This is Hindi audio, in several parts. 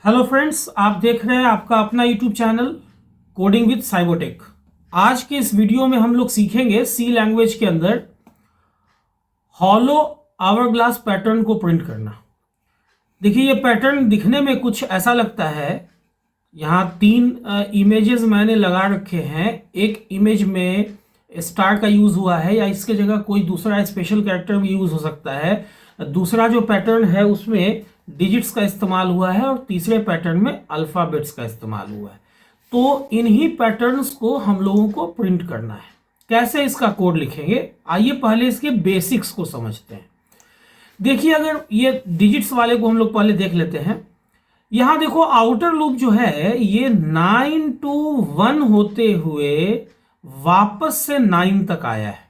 हेलो फ्रेंड्स, आप देख रहे हैं आपका अपना YouTube channel coding with Cybotech. आज के इस वीडियो में हम लोग सीखेंगे सी लैंग्वेज के अंदर हॉलो आवरग्लास पैटर्न को प्रिंट करना। देखिए, ये पैटर्न दिखने में कुछ ऐसा लगता है। यहाँ तीन इमेजेस मैंने लगा रखे हैं। एक इमेज में स्टार का यूज हुआ है या इसके जगह कोई दूसरा स्पेशल कैरेक्टर भी यूज हो सकता है। दूसरा जो पैटर्न है उसमें डिजिट्स का इस्तेमाल हुआ है और तीसरे पैटर्न में अल्फाबेट्स का इस्तेमाल हुआ है। तो इन्हीं पैटर्न्स को हम लोगों को प्रिंट करना है। कैसे इसका कोड लिखेंगे, आइए पहले इसके बेसिक्स को समझते हैं। देखिए, अगर ये डिजिट्स वाले को हम लोग पहले देख लेते हैं। यहां देखो, आउटर लूप जो है ये 9 to 1 होते हुए वापस से 9 तक आया है।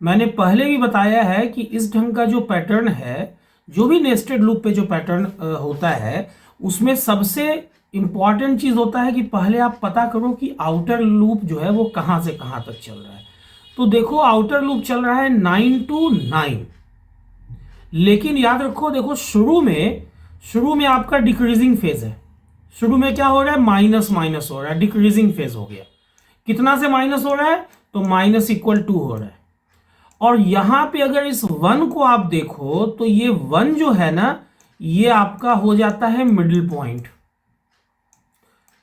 मैंने पहले भी बताया है कि इस ढंग का जो पैटर्न है, जो भी नेस्टेड लूप पे जो पैटर्न होता है, उसमें सबसे इंपॉर्टेंट चीज होता है कि पहले आप पता करो कि आउटर लूप जो है वो कहां से कहां तक चल रहा है। तो देखो, आउटर लूप चल रहा है 9 to 9। लेकिन याद रखो, देखो शुरू में आपका डिक्रीजिंग फेज है। शुरू में क्या हो रहा है, माइनस माइनस हो रहा है, डिक्रीजिंग फेज हो गया। कितना से माइनस हो रहा है, तो माइनस इक्वल 2 हो रहा है। और यहां पे अगर इस 1 को आप देखो तो ये 1 जो है ना, ये आपका हो जाता है मिडिल पॉइंट।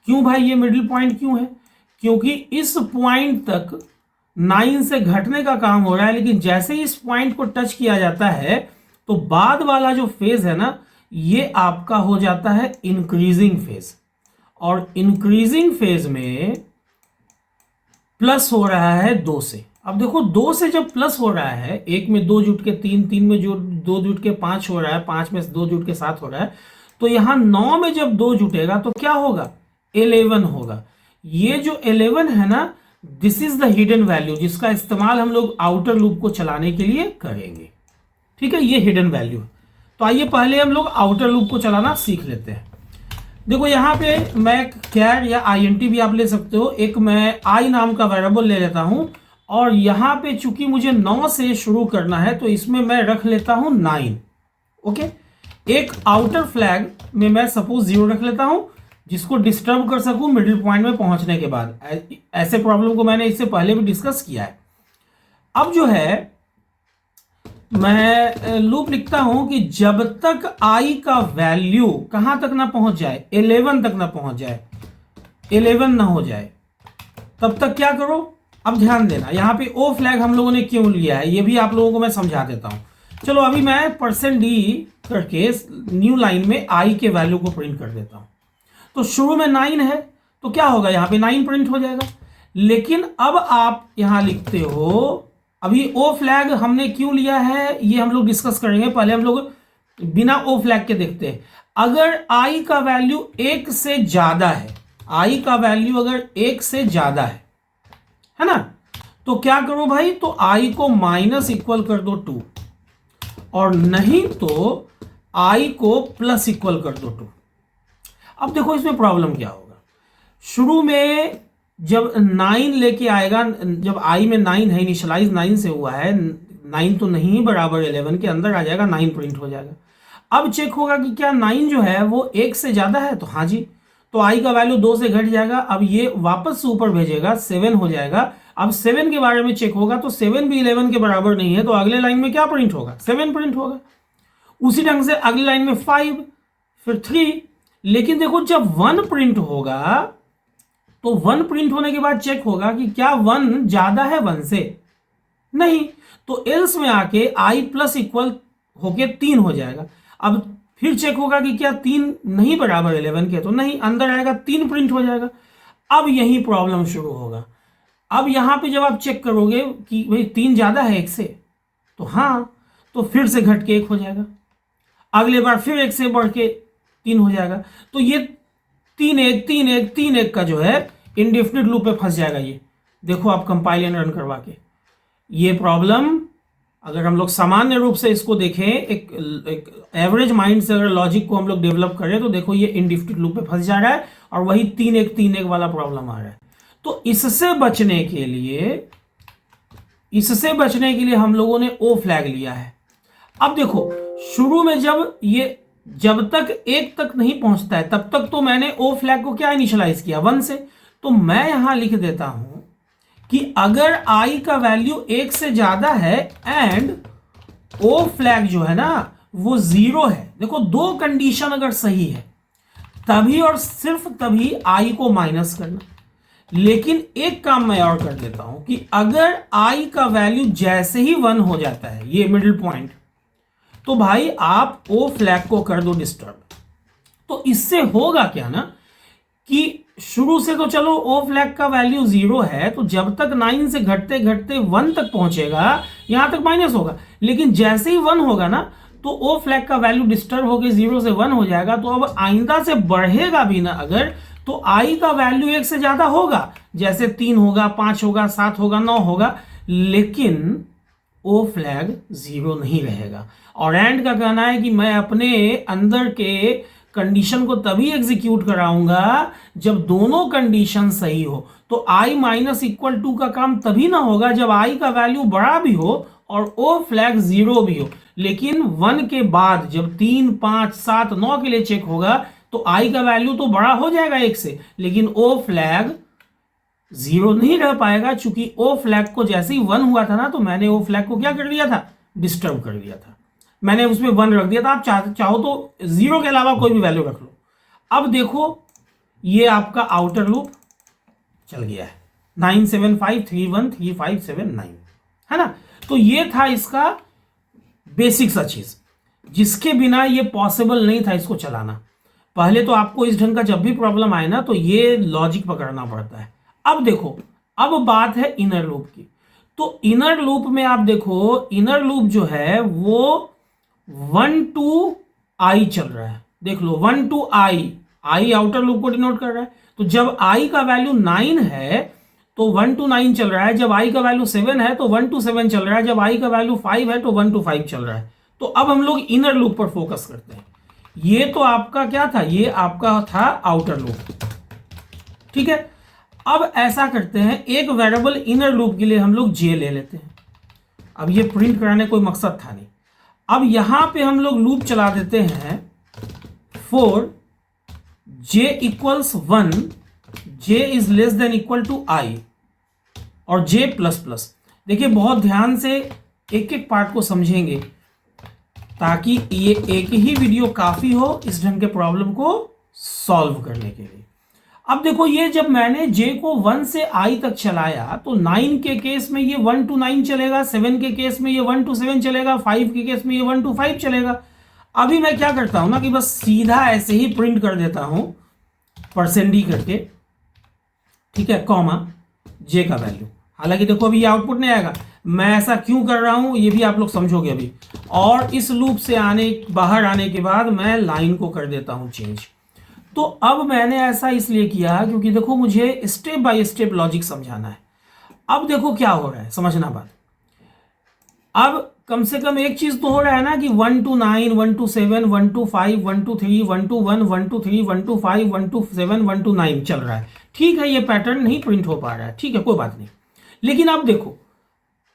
क्यों भाई, ये मिडिल पॉइंट क्यों है? क्योंकि इस पॉइंट तक 9 से घटने का काम हो रहा है, लेकिन जैसे ही इस पॉइंट को टच किया जाता है तो बाद वाला जो फेज है ना, ये आपका हो जाता है इंक्रीजिंग फेज। और इंक्रीजिंग फेज में प्लस हो रहा है 2 से। अब देखो, 2 से जब प्लस हो रहा है, 1 में 2 जुट के 3, 3 में जो 2 जुट के 5 हो रहा है, 5 में 2 जुट के 7 हो रहा है, तो यहां 9 में जब 2 जुटेगा तो क्या होगा, 11 होगा। ये जो 11 है ना, this is the hidden value जिसका इस्तेमाल हम लोग आउटर लूप को चलाने के लिए करेंगे। ठीक है, ये हिडन वैल्यू है। तो आइए पहले हम लोग आउटर लूप को चलाना सीख लेते हैं। देखो, यहां पे मैं कैर या INT भी आप ले सकते हो। एक मैं आई नाम का वेरिएबल ले लेता हूं, और यहां पे चूंकि मुझे 9 से शुरू करना है तो इसमें मैं रख लेता हूं 9। ओके, एक आउटर फ्लैग में मैं सपोज 0 रख लेता हूं, जिसको डिस्टर्ब कर सकूं मिडिल पॉइंट में पहुंचने के बाद। ऐसे प्रॉब्लम को मैंने इससे पहले भी डिस्कस किया है। अब जो है, मैं लूप लिखता हूं कि जब तक आई का वैल्यू कहां तक ना पहुंच जाए, 11 तक ना पहुंच जाए, 11 ना हो जाए, तब तक क्या करो। अब ध्यान देना, यहां पे ओ फ्लैग हम लोगों ने क्यों लिया है, ये भी आप लोगों को मैं समझा देता हूं। चलो, अभी मैं %d करके न्यू लाइन में आई के वैल्यू को प्रिंट कर देता हूं। तो शुरू में 9 है, तो क्या होगा, यहां पे 9 प्रिंट हो जाएगा। लेकिन अब आप यहां लिखते हो, अभी ओ फ्लैग हमने क्यों लिया है ये हम लोग डिस्कस करेंगे। पहले हम लोग बिना ओ फ्लैग के देखते हैं। अगर आई का वैल्यू 1 से ज्यादा है, आई का वैल्यू अगर 1 से ज्यादा है ना, तो क्या करो भाई, तो आई को माइनस इक्वल कर दो 2, और नहीं तो आई को प्लस इक्वल कर दो 2। अब देखो, इसमें प्रॉब्लम क्या होगा। शुरू में जब 9 लेके आएगा, जब आई में 9 है, इनिशियलाइज 9 से हुआ है, 9 तो नहीं बराबर 11 के अंदर आ जाएगा, 9 प्रिंट हो जाएगा। अब चेक होगा कि क्या 9 जो है वो 1 से ज्यादा है, तो हाँ जी, तो आई का वैल्यू 2 से घट जाएगा। अब ये वापस से ऊपर भेजेगा, 7 हो जाएगा। अब 7 के बारे में चेक होगा, तो 7 भी 11 के बराबर नहीं है, तो अगले लाइन में क्या प्रिंट होगा, 7 प्रिंट होगा। उसी ढंग से अगली लाइन में 5, फिर 3। लेकिन देखो, जब 1 प्रिंट होगा तो 1 प्रिंट होने के बाद चेक होगा कि क्या 1 ज्यादा है 1 से, नहीं, तो एल्स में आके आई प्लस इक्वल होके 3 हो जाएगा। अब फिर चेक होगा कि क्या 3 नहीं बराबर 11 के, तो नहीं, अंदर आएगा 3 प्रिंट हो जाएगा। अब यही प्रॉब्लम शुरू होगा। अब यहां पे जब आप चेक करोगे कि भाई 3 ज्यादा है 1 से, तो हाँ, तो फिर से घट के 1 हो जाएगा। अगले बार फिर 1 से बढ़ के 3 हो जाएगा। तो ये 3 1 3 1 3 1 का जो है इंडेफिनिट लूप पे फंस जाएगा। ये देखो, आप कंपाइल एंड रन करवा के, ये प्रॉब्लम अगर हम लोग सामान्य रूप से इसको देखें, एक एवरेज माइंड से अगर लॉजिक को हम लोग डेवलप करें, तो देखो ये इंडेफिनिट लूप पे फंस जा रहा है और वही 3 1 3 1 वाला प्रॉब्लम आ रहा है। तो इससे बचने के लिए हम लोगों ने ओ फ्लैग लिया है। अब देखो, शुरू में जब ये जब तक एक तक नहीं पहुंचता है तब तक तो मैंने ओ फ्लैग को क्या इनिशियलाइज किया 1 से। तो मैं यहां लिख देता हूं कि अगर आई का वैल्यू 1 से ज्यादा है एंड ओ फ्लैग जो है ना वो 0 है। देखो दो कंडीशन अगर सही है तभी और सिर्फ तभी आई को माइनस करना। लेकिन एक काम मैं और कर देता हूं कि अगर आई का वैल्यू जैसे ही 1 हो जाता है, ये मिडिल पॉइंट, तो भाई आप ओ फ्लैग को कर दो डिस्टर्ब। तो इससे होगा क्या ना कि शुरू से तो चलो ओ फ्लैग का वैल्यू 0 है, तो जब तक 9 से घटते घटते 1 तक पहुंचेगा यहां तक माइनस होगा। लेकिन जैसे ही 1 होगा ना तो ओ फ्लैग का वैल्यू डिस्टर्ब होकर 0 से 1 हो जाएगा। तो अब आइंदा से बढ़ेगा भी ना अगर, तो आई का वैल्यू 1 से ज्यादा होगा, जैसे 3 होगा, 5 होगा, 7 होगा, 9 होगा, लेकिन ओ फ्लैग 0 नहीं रहेगा। और एंड का कहना है कि मैं अपने अंदर के कंडीशन को तभी एग्जीक्यूट कराऊंगा जब दोनों कंडीशन सही हो। तो आई माइनस इक्वल टू का काम तभी ना होगा जब आई का वैल्यू बड़ा भी हो और ओ फ्लैग 0 भी हो। लेकिन 1 के बाद जब 3, 5, 7, 9 के लिए चेक होगा तो आई का वैल्यू तो बड़ा हो जाएगा 1 से, लेकिन ओ फ्लैग 0 नहीं रह पाएगा। चूंकि ओ फ्लैग को जैसे ही 1 हुआ था ना तो मैंने ओ फ्लैग को क्या कर दिया था, डिस्टर्ब कर दिया था, मैंने उसमें 1 रख दिया था। आप चाहो तो 0 के अलावा कोई भी वैल्यू रख लो। अब देखो ये आपका आउटर लूप चल गया है 975313579, है ना। तो ये था इसका बेसिक सा चीज जिसके बिना ये पॉसिबल नहीं था इसको चलाना। पहले तो आपको इस ढंग का जब भी प्रॉब्लम आए ना तो ये लॉजिक पकड़ना पड़ता है। अब देखो, अब बात है इनर लूप की। तो इनर लूप में आप देखो, इनर लूप जो है वो 1 to i चल रहा है। देख लो 1 to i, i outer loop को डिनोट कर रहा है। तो जब i का वैल्यू 9 है तो 1 to 9 चल रहा है, जब i का वैल्यू 7 है तो 1 to 7 चल रहा है, जब i का वैल्यू 5 है तो 1 to 5 चल रहा है। तो अब हम लोग इनर लूप पर फोकस करते हैं। ये तो आपका क्या था, ये आपका था आउटर लूप, ठीक है। अब ऐसा करते हैं, एक वेरिएबल इनर लूप के लिए हम लोग j ले लेते हैं। अब ये प्रिंट कराने कोई मकसद था नहीं। अब यहां पे हम लोग लूप चला देते हैं for j equals 1, j is less than equal to i और j प्लस प्लस। देखिए बहुत ध्यान से एक एक पार्ट को समझेंगे ताकि ये एक ही वीडियो काफी हो इस ढंग के प्रॉब्लम को सॉल्व करने के लिए। अब देखो ये जब मैंने j को 1 से i तक चलाया तो 9 के केस में ये 1 to 9 चलेगा, 7 के केस में ये 1 to 7 चलेगा, 5 के केस में ये 1 to 5 चलेगा। अभी मैं क्या करता हूं ना कि बस सीधा ऐसे ही प्रिंट कर देता हूं %d करके, ठीक है, कॉमा j का वैल्यू। हालांकि देखो अभी ये आउटपुट नहीं आएगा, मैं ऐसा क्यों कर रहा हूं ये भी आप लोग समझोगे अभी। और इस लूप से बाहर आने के बाद मैं लाइन को कर देता हूं चेंज। तो अब मैंने ऐसा इसलिए किया क्योंकि देखो मुझे स्टेप बाय स्टेप लॉजिक समझाना है। अब देखो क्या हो रहा है, समझना बात। अब कम से कम एक चीज तो हो रहा है ना कि 1 to 9, 1 to 7, 1 to 5, 1 to 3, 1 to 1, 1 to 3, 1 to 5, 1 to 7, 1 to 9 चल रहा है। ठीक है, ये पैटर्न नहीं प्रिंट हो पा रहा है, ठीक है, कोई बात नहीं। लेकिन अब देखो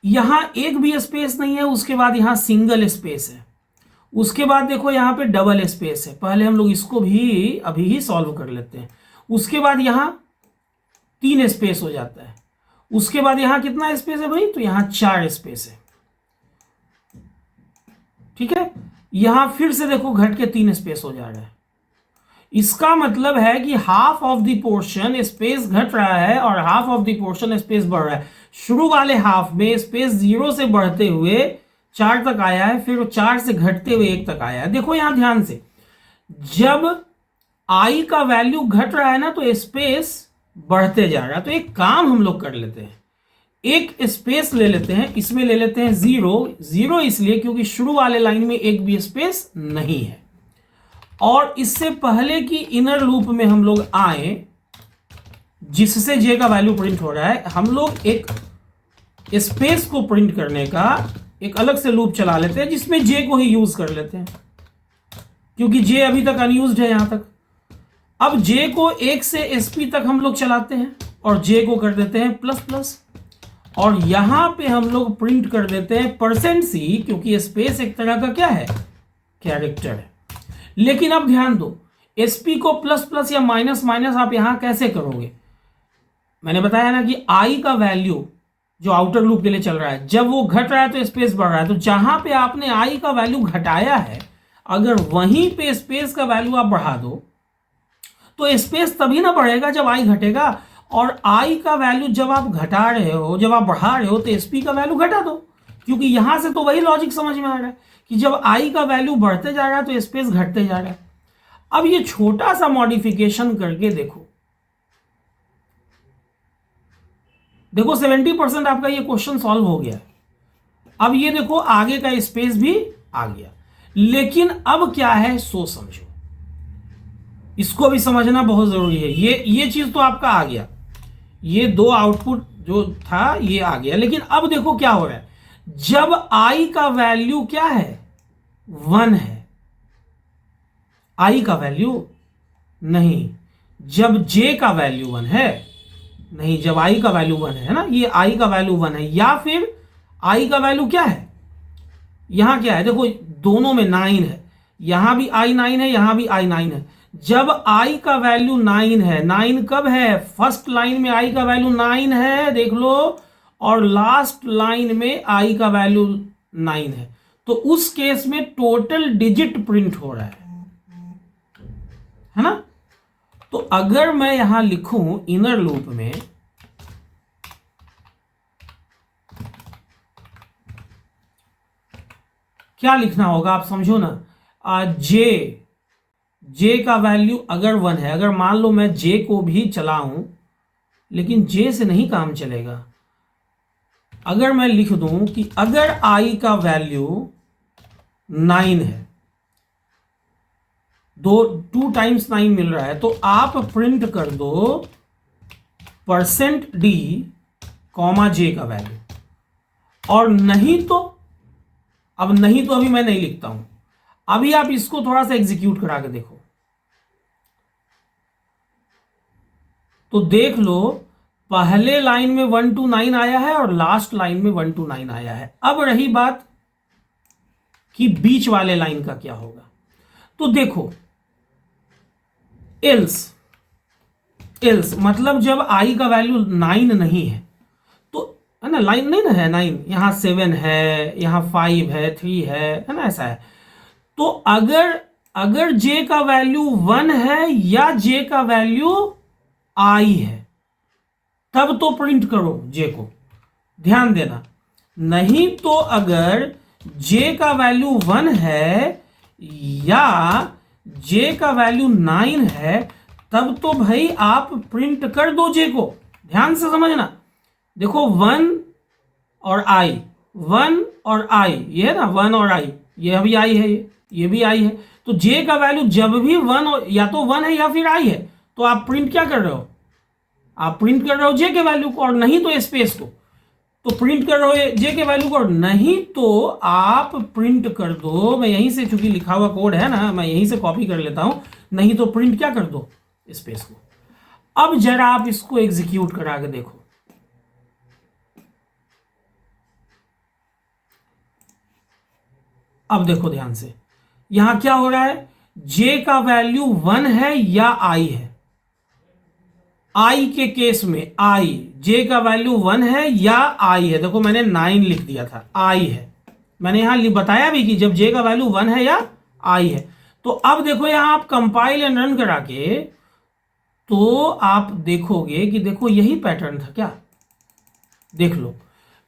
यहां एक भी स्पेस नहीं है, उसके बाद यहां सिंगल स्पेस है, उसके बाद देखो यहाँ पे डबल स्पेस है। पहले हम लोग इसको भी अभी ही सॉल्व कर लेते हैं। उसके बाद यहाँ 3 स्पेस हो जाता है, उसके बाद यहाँ कितना स्पेस है भाई, तो यहाँ 4 स्पेस है, ठीक है। यहाँ फिर से देखो घट के 3 स्पेस हो जा रहा है। इसका मतलब है कि half of the portion space घट रहा है और half of the portion space बढ़ रहा है। शुरू वाले हाफ में स्पेस 0 से बढ़ते हुए 4 तक आया है, फिर 4 से घटते हुए 1 तक आया है। देखो यहां ध्यान से, जब i का वैल्यू घट रहा है ना तो स्पेस बढ़ते जा रहा है। तो एक काम हम लोग कर लेते हैं, एक स्पेस ले लेते हैं, इसमें ले लेते हैं 0 इसलिए क्योंकि शुरू वाले लाइन में एक भी स्पेस नहीं है। और इससे पहले कि इनर लूप में हम लोग आए जिससे j का वैल्यू प्रिंट हो रहा है, हम लोग एक स्पेस को प्रिंट करने का एक अलग से लूप चला लेते हैं जिसमें j को ही यूज कर लेते हैं क्योंकि j अभी तक अनयूज्ड है यहां तक। अब j को 1 से sp तक हम लोग चलाते हैं और j को कर देते हैं प्लस प्लस, और यहां पे हम लोग प्रिंट कर देते हैं %c क्योंकि स्पेस एक तरह का क्या है, कैरेक्टर है। लेकिन अब ध्यान दो, एसपी को प्लस प्लस या माइनस माइनस आप यहां कैसे करोगे? मैंने बताया ना कि आई का वैल्यू जो आउटर लूप के लिए चल रहा है, जब वो घट रहा है तो स्पेस बढ़ रहा है, तो जहां पे आपने आई का वैल्यू घटाया है, अगर वहीं पे स्पेस का वैल्यू आप बढ़ा दो तो स्पेस तभी ना बढ़ेगा जब आई घटेगा, और आई का वैल्यू जब आप घटा रहे हो, जब आप बढ़ा रहे हो, तो एसपी का वैल्यू घटा दो, क्योंकि यहां से तो वही लॉजिक समझ में आ रहा है कि जब आई का वैल्यू बढ़ते जा रहा है तो स्पेस घटते जा रहा है। अब ये छोटा सा मॉडिफिकेशन करके देखो, देखो 70% आपका ये क्वेश्चन सॉल्व हो गया। अब ये देखो आगे का स्पेस भी आ गया, लेकिन अब क्या है सो समझो, इसको भी समझना बहुत जरूरी है। ये चीज तो आपका आ गया, ये दो आउटपुट जो था ये आ गया, लेकिन अब देखो क्या हो रहा है, जब आई का वैल्यू क्या है 1 है, आई का वैल्यू नहीं, जब जे का वैल्यू 1 है, नहीं जब आई का वैल्यू 1 है ना, ये आई का वैल्यू 1 है, या फिर आई का वैल्यू क्या है, यहां क्या है देखो, दोनों में 9 है, यहां भी आई 9 है, यहां भी आई 9 है। जब आई का वैल्यू 9 है, 9 कब है, फर्स्ट लाइन में आई का वैल्यू 9 है देख लो, और लास्ट लाइन में आई का वैल्यू 9 है, तो उस केस में टोटल डिजिट प्रिंट हो रहा है ना। तो अगर मैं यहां लिखूं इनर लूप में, क्या लिखना होगा आप समझो ना, जे का वैल्यू अगर 1 है, अगर मान लो मैं जे को भी चलाऊं, लेकिन जे से नहीं काम चलेगा, अगर मैं लिख दूं कि अगर आई का वैल्यू 9 है, 2 टाइम्स 9 मिल रहा है, तो आप प्रिंट कर दो %d कॉमा जे का वैल्यू, और नहीं तो अब नहीं तो अभी मैं नहीं लिखता हूं, अभी आप इसको थोड़ा सा एग्जीक्यूट करा के देखो, तो देख लो पहले लाइन में 1 to 9 आया है और लास्ट लाइन में 1 to 9 आया है। अब रही बात कि बीच वाले लाइन का क्या होगा, तो देखो एल्स मतलब जब आई का वैल्यू 9 नहीं है, तो है ना, लाइन नहीं ना है 9, यहां 7 है, यहां 5 है, 3 है ना, ऐसा है। तो अगर जे का वैल्यू 1 है या जे का वैल्यू आई है, तब तो प्रिंट करो जे को, ध्यान देना, नहीं तो अगर जे का वैल्यू 1 है या जे का वैल्यू 9 है, तब तो भाई आप प्रिंट कर दो जे को। ध्यान से समझना, देखो 1 और आई, 1 और आई, ये है ना 1 और आई, ये भी आई है, ये भी आई है, तो जे का वैल्यू जब भी 1 या तो 1 है या फिर आई है, तो आप प्रिंट क्या कर रहे हो, आप प्रिंट कर रहे हो जे के वैल्यू को, और नहीं तो स्पेस को, तो प्रिंट कर रहे हो जे के वैल्यू को, और नहीं तो आप प्रिंट कर दो, मैं यहीं से चूंकि लिखा हुआ कोड है ना, मैं यहीं से कॉपी कर लेता हूं, नहीं तो प्रिंट क्या कर दो स्पेस को। अब जरा आप इसको एग्जीक्यूट करा के देखो, अब देखो ध्यान से, यहां क्या हो रहा है, जे का वैल्यू 1 है या आई है, आई के केस में आई, जे का वैल्यू 1 है या आई है, देखो मैंने 9 लिख दिया था, आई है, मैंने यहां बताया भी कि जब जे का वैल्यू 1 है या आई है। तो अब देखो यहां आप कंपाइल एंड रन करा के, तो आप देखोगे कि देखो यही पैटर्न था क्या, देख लो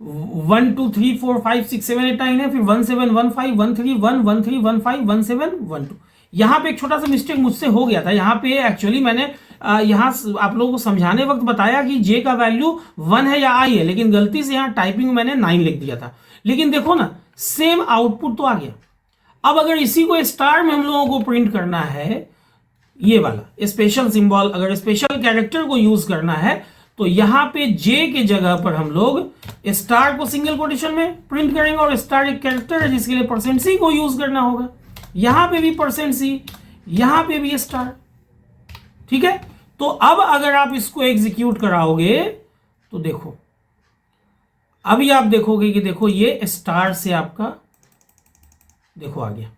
1 2 3 4 5 6 7 8 9 है, फिर 1 7 1 5 1 3 1 1 3 1 5 1 7 1 2। यहां पे एक छोटा सा मिस्टेक मुझसे हो गया था, यहां पे एक्चुअली मैंने यहां आप लोगों को समझाने वक्त बताया कि जे का वैल्यू 1 है या आई है, लेकिन गलती से यहां टाइपिंग मैंने 9 लिख दिया था। लेकिन देखो ना सेम आउटपुट तो आ गया। अब अगर इसी को स्टार में हम लोगों को प्रिंट करना है, ये वाला स्पेशल सिंबल, अगर स्पेशल कैरेक्टर को यूज करना है, तो यहां पे जे के जगह पर हम लोग स्टार को सिंगल कोटेशन में प्रिंट करेंगे, और स्टार एक कैरेक्टर है जिसके लिए %c को यूज करना होगा, यहां पे भी %c, यहां पे भी स्टार, ठीक है। तो अब अगर आप इसको एग्जीक्यूट कराओगे तो देखो, अभी आप देखोगे कि देखो ये स्टार से आपका देखो आ गया,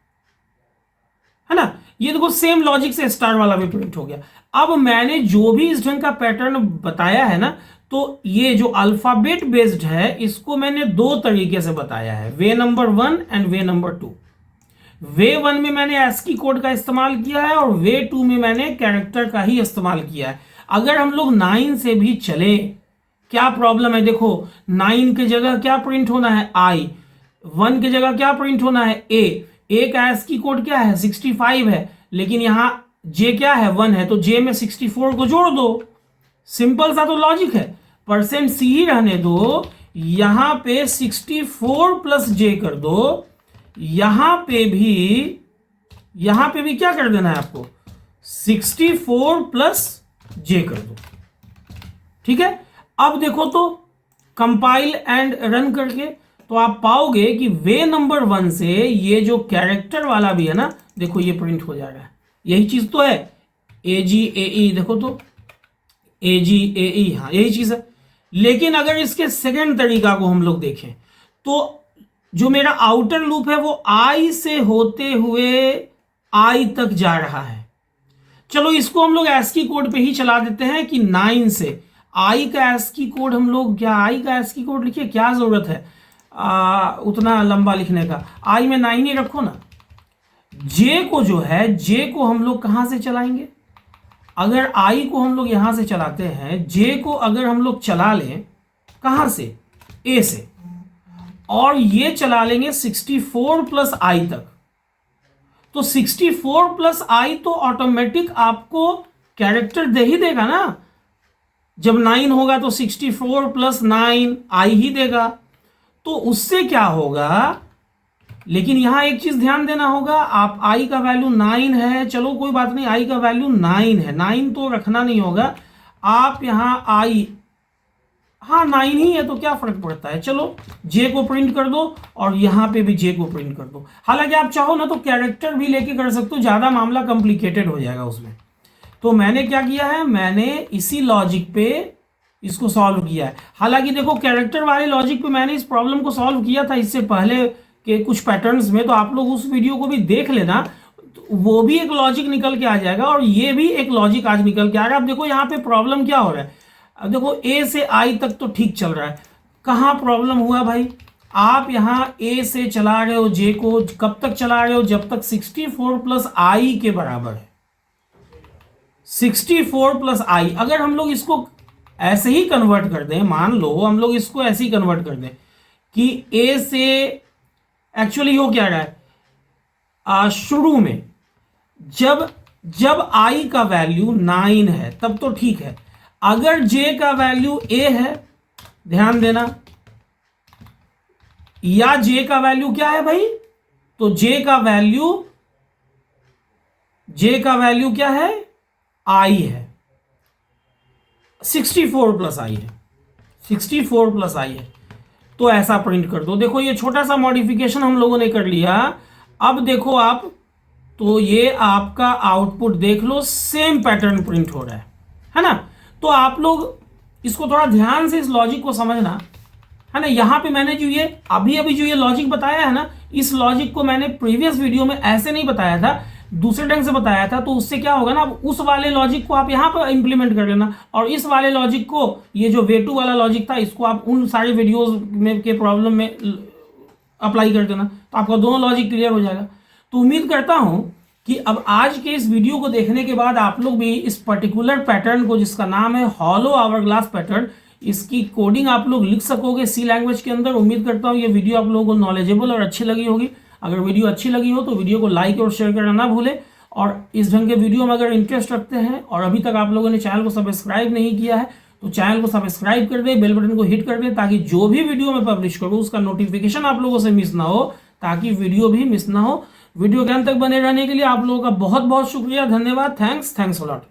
है ना, ये देखो सेम लॉजिक से स्टार वाला भी प्रिंट हो गया। अब मैंने जो भी इस ढंग का पैटर्न बताया है ना, तो ये जो अल्फाबेट बेस्ड है इसको मैंने दो तरीके से बताया है, वे नंबर 1 एंड वे नंबर 2। वे 1 में मैंने ASCII कोड का इस्तेमाल किया है और वे 2 में मैंने कैरेक्टर का ही इस्तेमाल किया है। अगर हम लोग 9 से भी चले, क्या प्रॉब्लम है? देखो 9 की जगह क्या प्रिंट होना है? I। 1 की जगह क्या प्रिंट होना है? A। A का ASCII कोड क्या है? 65 है, लेकिन यहां J क्या है? 1 है, तो J में 64 को जोड़ दो। सिंपल सा तो लॉजिक है। %C ही रहने दो, यहां पे 64 प्लस J कर दो, यहां पे भी क्या कर देना है आपको? 64 प्लस J कर दो। ठीक है, अब देखो तो कंपाइल एंड रन करके तो आप पाओगे कि वे नंबर 1 से ये जो कैरेक्टर वाला भी है ना, देखो ये प्रिंट हो जाएगा। यही चीज तो है, AGAE, देखो तो AGAE, हाँ यही चीज है। लेकिन अगर इसके सेकेंड तरीका को हम लोग देखें तो जो मेरा आउटर लूप है वो I से होते हुए I तक जा रहा है। चलो इसको हम लोग ASCII कोड पे ही चला देते हैं कि 9 से I का ASCII कोड हम लोग, क्या I का ASCII कोड लिखिए, क्या जरूरत है उतना लंबा लिखने का? I में 9 ही रखो ना। J को जो है, J को हम लोग कहां से चलाएंगे? अगर I को हम लोग यहां से चलाते हैं, J को अगर हम लोग चला लें कहां से? A से, और ये चला लेंगे 64 प्लस I तक, तो 64 प्लस I तो ऑटोमेटिक आपको कैरेक्टर दे ही देगा ना। जब 9 होगा तो 64 प्लस 9 I ही देगा। तो उससे क्या होगा? लेकिन यहां एक चीज ध्यान देना होगा, आप I का वैल्यू 9 है, चलो कोई बात नहीं, I का वैल्यू 9 है, 9 तो रखना नहीं होगा। आप यहां I, हाँ 9 ही है तो क्या फर्क पड़ता है, चलो J को प्रिंट कर दो और यहां पे भी J को प्रिंट कर दो। हालांकि आप चाहो ना तो कैरेक्टर भी लेके कर सकते हो, ज्यादा मामला कॉम्प्लिकेटेड हो जाएगा उसमें। तो मैंने क्या किया है, मैंने इसी लॉजिक पे इसको सॉल्व किया है। हालांकि देखो कैरेक्टर वाले लॉजिक पे मैंने इस प्रॉब्लम को सॉल्व किया था इससे पहले के कुछ पैटर्न्स में, तो आप लोग उस वीडियो को भी देख लेना, तो वो भी एक लॉजिक निकल के आ जाएगा और ये भी एक लॉजिक आज निकल के आ रहा है। अब देखो यहाँ पे प्रॉब्लम क्या हो रहा है, अब देखो A से I तक तो ठीक चल रहा है, कहाँ प्रॉब्लम हुआ भाई? आप यहाँ A से चला रहे हो J को, कब तक चला रहे हो? जब तक 64 प्लस I के बराबर है। 64 प्लस I, अगर हम लोग इसको ऐसे ही कन्वर्ट कर दें, मान लो हम लोग इसको ऐसे ही कन्वर्ट कर दें कि A से एक्चुअली हो क्या रहा है, शुरू में जब I का वैल्यू 9 है तब तो ठीक है। अगर J का वैल्यू A है, ध्यान देना, या J का वैल्यू क्या है भाई? तो J का वैल्यू क्या है? I है, 64 प्लस I है, 64 प्लस I है, तो ऐसा प्रिंट कर दो। देखो ये छोटा सा मॉडिफिकेशन हम लोगों ने कर लिया। अब देखो आप, तो ये आपका आउटपुट देख लो, सेम पैटर्न प्रिंट हो रहा है ना। तो आप लोग इसको थोड़ा ध्यान से इस लॉजिक को समझना है ना। यहां पे मैंने जो ये अभी जो ये लॉजिक बताया है ना, इस लॉजिक को मैंने प्रीवियस वीडियो में ऐसे नहीं बताया था, दूसरे ढंग से बताया था। तो उससे क्या होगा ना, अब उस वाले लॉजिक को आप यहां पर इंप्लीमेंट कर लेना, और इस वाले लॉजिक को, ये जो V2 वाला लॉजिक था, इसको आप उन सारे वीडियोज में के प्रॉब्लम में अप्लाई कर देना, तो आपका दोनों लॉजिक क्लियर हो जाएगा। तो उम्मीद करता हूं कि अब आज के इस वीडियो को देखने के बाद आप लोग भी इस पर्टिकुलर पैटर्न को, जिसका नाम है हॉलो आवरग्लास पैटर्न, इसकी कोडिंग आप लोग लिख सकोगे सी लैंग्वेज के अंदर। उम्मीद करता हूँ ये वीडियो आप लोगों को नॉलेजेबल और अच्छी लगी होगी। अगर वीडियो अच्छी लगी हो तो वीडियो को लाइक और शेयर करना ना भूलें, और इस ढंग के वीडियो में अगर इंटरेस्ट रखते हैं और अभी तक आप लोगों ने चैनल को सब्सक्राइब नहीं किया है तो चैनल को सब्सक्राइब कर दें, बेल बटन को हिट कर दें, ताकि जो भी वीडियो मैं पब्लिश करूँ उसका नोटिफिकेशन आप लोगों से मिस ना हो, ताकि वीडियो भी मिस ना हो। वीडियो के अंत तक बने रहने के लिए आप लोगों का बहुत बहुत शुक्रिया, धन्यवाद, थैंक्स अ लॉट।